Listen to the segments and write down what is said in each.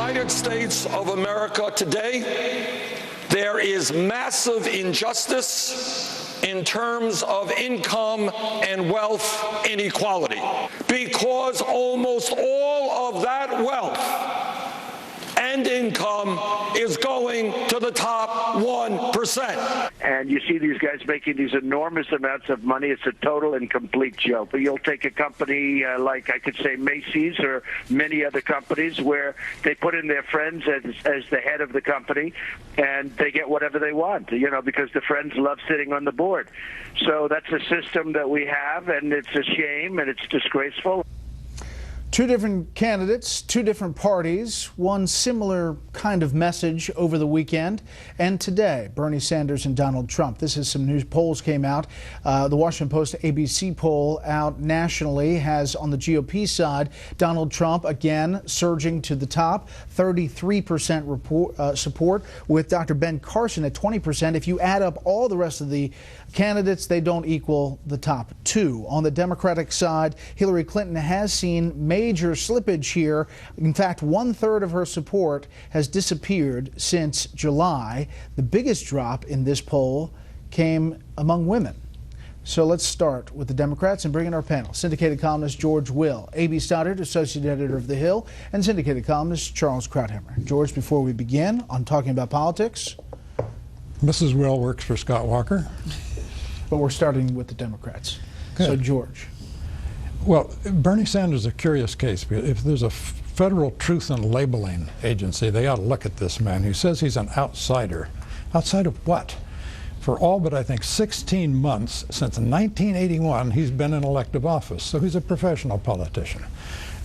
United States of America today, there is massive injustice in terms of income and wealth inequality, because almost all of that wealth and income is going to the top 1%. And you see these guys making these enormous amounts of money. It's a total and complete joke. But you'll take a company like, I could say, Macy's or many other companies where they put in their friends as the head of the company, and they get whatever they want, because the friends love sitting on the board. So that's a system that we have, and it's a shame, and it's disgraceful. Two different candidates, two different parties, one similar kind of message over the weekend and today, Bernie Sanders and Donald Trump. This is some news polls came out. The Washington Post ABC poll out nationally has on the GOP side, Donald Trump again surging to the top, 33% support with Dr. Ben Carson at 20%. If you add up all the rest of the candidates, they don't equal the top two. On the Democratic side, Hillary Clinton has seen major slippage here. In fact, 1/3 of her support has disappeared since July. The biggest drop in this poll came among women. So let's start with the Democrats and bring in our panel. Syndicated columnist George Will, A.B. Stoddard, associate editor of The Hill, and syndicated columnist Charles Krauthammer. George, before we begin on talking about politics. Mrs. Will works for Scott Walker. But we're starting with the Democrats. Good. So, George. Well, Bernie Sanders is a curious case. If there's a federal truth and labeling agency, they ought to look at this man who says he's an outsider. Outside of what? For all but, I think, 16 months since 1981, he's been in elective office. So he's a professional politician.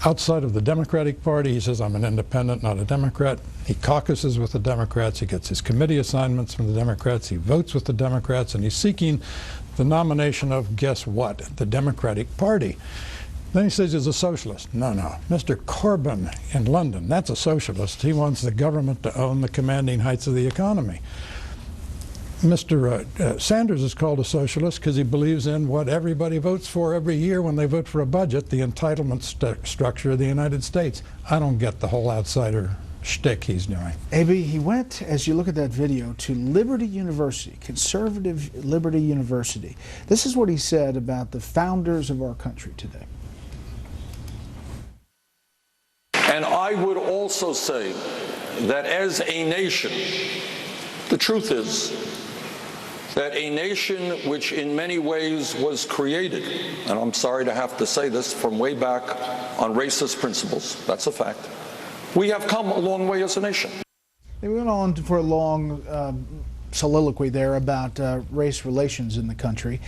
Outside of the Democratic Party, he says, I'm an independent, not a Democrat. He caucuses with the Democrats. He gets his committee assignments from the Democrats. He votes with the Democrats. And he's seeking the nomination of, guess what, the Democratic Party. Then he says he's a socialist. No. Mr. Corbyn in London, that's a socialist. He wants the government to own the commanding heights of the economy. Mr. Sanders is called a socialist because he believes in what everybody votes for every year when they vote for a budget, the entitlement structure of the United States. I don't get the whole outsider shtick he's doing. A.B., he went, as you look at that video, to Liberty University, conservative Liberty University. This is what he said about the founders of our country today. And I would also say that as a nation, the truth is that a nation which in many ways was created, and I'm sorry to have to say this, from way back on racist principles, that's a fact, we have come a long way as a nation. They went on for a long soliloquy there about race relations in the country.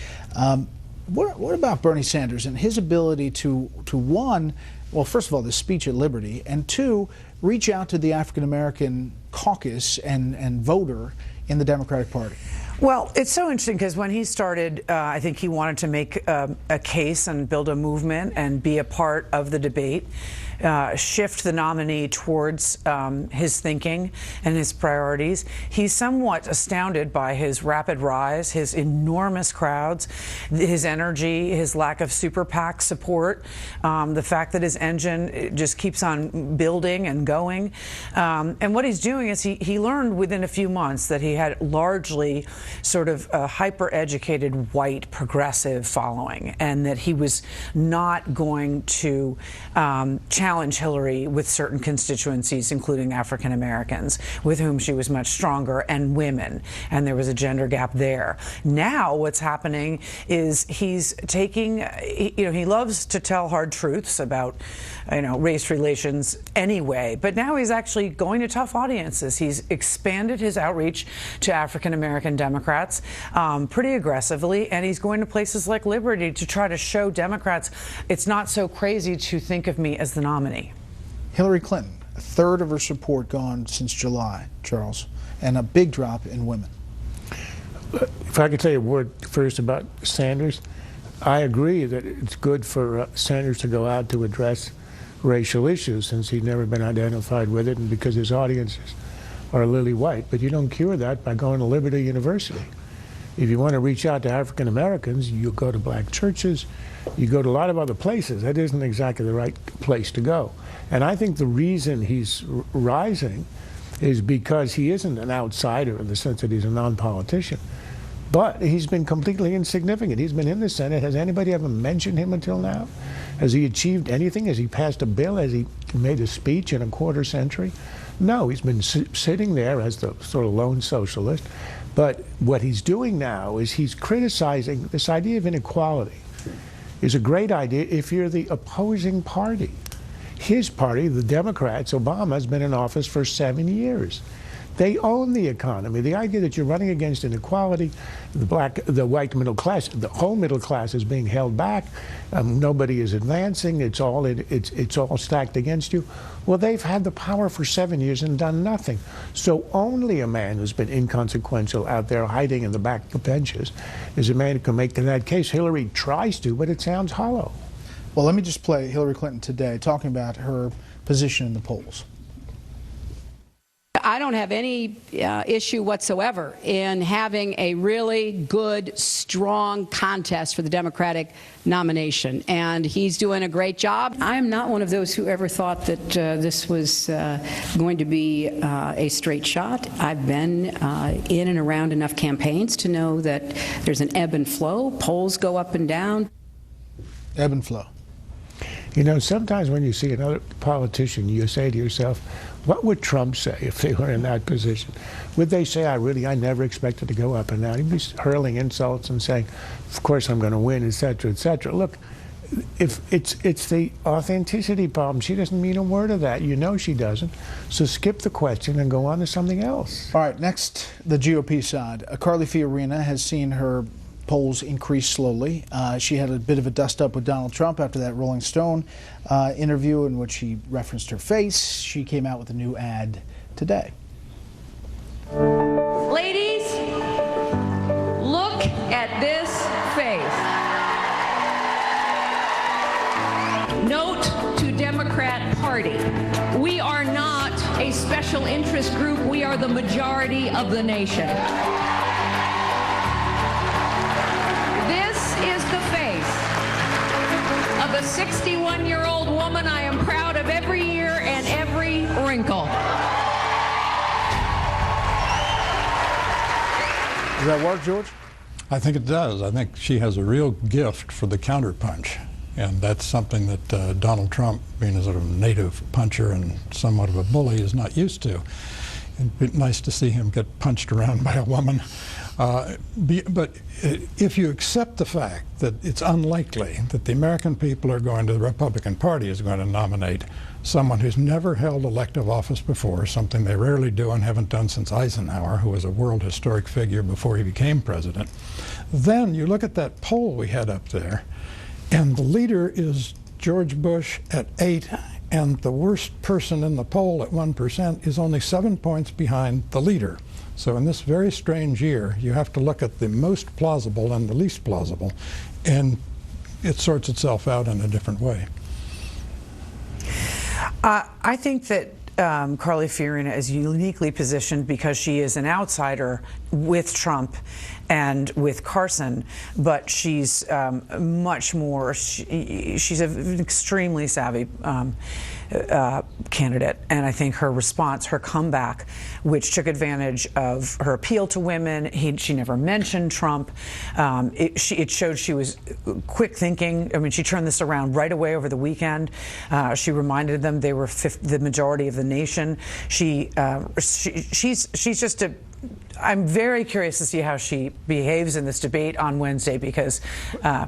What about Bernie Sanders and his ability to one, well, first of all, the speech at Liberty, and two, reach out to the African-American caucus and voter in the Democratic Party? Well, it's so interesting because when he started, I think he wanted to make a case and build a movement and be a part of the debate, shift the nominee towards his thinking and his priorities. He's somewhat astounded by his rapid rise, his enormous crowds, his energy, his lack of super PAC support, the fact that his engine just keeps on building and going. And what he's doing is he learned within a few months that he had largely sort of a hyper-educated white progressive following, and that he was not going to challenge Hillary with certain constituencies, including African Americans, with whom she was much stronger, and women, and there was a gender gap there. Now what's happening is he's taking, he loves to tell hard truths about, race relations anyway, but now he's actually going to tough audiences. He's expanded his outreach to African American Democrats pretty aggressively, and he's going to places like Liberty to try to show Democrats it's not so crazy to think of me as the nominee. Hillary Clinton, 1/3 of her support gone since July, Charles, and a big drop in women. If I could say a word first about Sanders, I agree that it's good for Sanders to go out to address racial issues, since he's never been identified with it and because his audiences are lily white. But you don't cure that by going to Liberty University. If you want to reach out to African Americans, you go to black churches, you go to a lot of other places. That isn't exactly the right place to go. And I think the reason he's rising is because he isn't an outsider in the sense that he's a non-politician. But he's been completely insignificant. He's been in the Senate. Has anybody ever mentioned him until now? Has he achieved anything? Has he passed a bill? Has he made a speech in a quarter century? No, he's been sitting there as the sort of lone socialist. But what he's doing now is he's criticizing this idea of inequality. Is a great idea if you're the opposing party. His party, the Democrats, Obama, has been in office for 7 years. They own the economy. The idea that you're running against inequality, the white middle class, the whole middle class is being held back. Nobody is advancing. It's all stacked against you. Well, they've had the power for 7 years and done nothing. So only a man who's been inconsequential out there hiding in the back of the benches is a man who can make that case. Hillary tries to, but it sounds hollow. Well, let me just play Hillary Clinton today talking about her position in the polls. I don't have any issue whatsoever in having a really good, strong contest for the Democratic nomination, and he's doing a great job. I'm not one of those who ever thought that this was going to be a straight shot. I've been in and around enough campaigns to know that there's an ebb and flow. Polls go up and down. Ebb and flow. You know, sometimes when you see another politician, you say to yourself, what would Trump say if they were in that position? Would they say, I never expected to go up and down? He'd be hurling insults and saying, of course I'm going to win, et cetera, et cetera. Look, if it's the authenticity problem. She doesn't mean a word of that. You know she doesn't. So skip the question and go on to something else. All right, next, the GOP side. Carly Fiorina has seen her polls increase slowly. She had a bit of a dust-up with Donald Trump after that Rolling Stone interview in which he referenced her face. She came out with a new ad today. Ladies, look at this face. Note to Democrat Party, we are not a special interest group. We are the majority of the nation. This is the face of a 61-year-old woman. I am proud of every year and every wrinkle. Does that work, George? I think it does. I think she has a real gift for the counterpunch. And that's something that Donald Trump, being a sort of native puncher and somewhat of a bully, is not used to. It'd be nice to see him get punched around by a woman. But if you accept the fact that it's unlikely that the American people are going to, the Republican Party is going to nominate someone who's never held elective office before, something they rarely do and haven't done since Eisenhower, who was a world historic figure before he became president, then you look at that poll we had up there, and the leader is George Bush at 8, and the worst person in the poll at 1% is only 7 points behind the leader. So in this very strange year, you have to look at the most plausible and the least plausible, and it sorts itself out in a different way. I think that Carly Fiorina is uniquely positioned because she is an outsider with Trump and with Carson, but she's much more, she's an extremely savvy candidate. And I think her response, her comeback, which took advantage of her appeal to women, she never mentioned Trump. It showed she was quick thinking. I mean, she turned this around right away over the weekend. She reminded them they were the majority of the nation. She's just a, I'm very curious to see how she behaves in this debate on Wednesday, because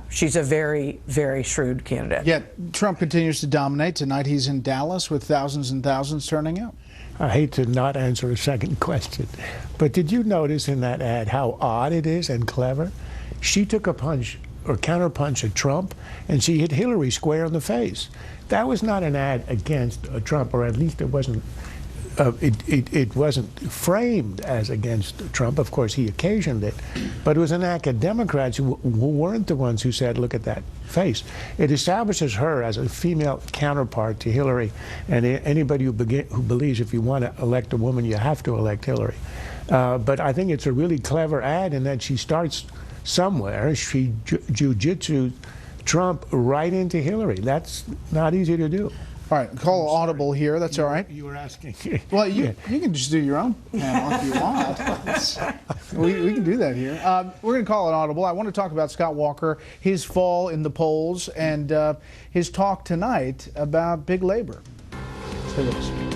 she's a very, very shrewd candidate. Yet Trump continues to dominate. Tonight he's in Dallas with thousands and thousands turning out. I hate to not answer a second question, but did you notice in that ad how odd it is and clever? She took a punch or counterpunch at Trump, and she hit Hillary square in the face. That was not an ad against Trump, or at least it wasn't. It wasn't framed as against Trump. Of course, he occasioned it, but it was an act at Democrats who weren't the ones who said, "Look at that face." It establishes her as a female counterpart to Hillary, and anybody who believes if you want to elect a woman, you have to elect Hillary. But I think it's a really clever ad in that she starts somewhere. She jiu-jitsu Trump right into Hillary. That's not easy to do. All right, call audible here. That's all right. You were asking. Well, you can just do your own panel if you want. we can do that here. We're going to call it audible. I want to talk about Scott Walker, his fall in the polls, and his talk tonight about big labor. Let's hear this.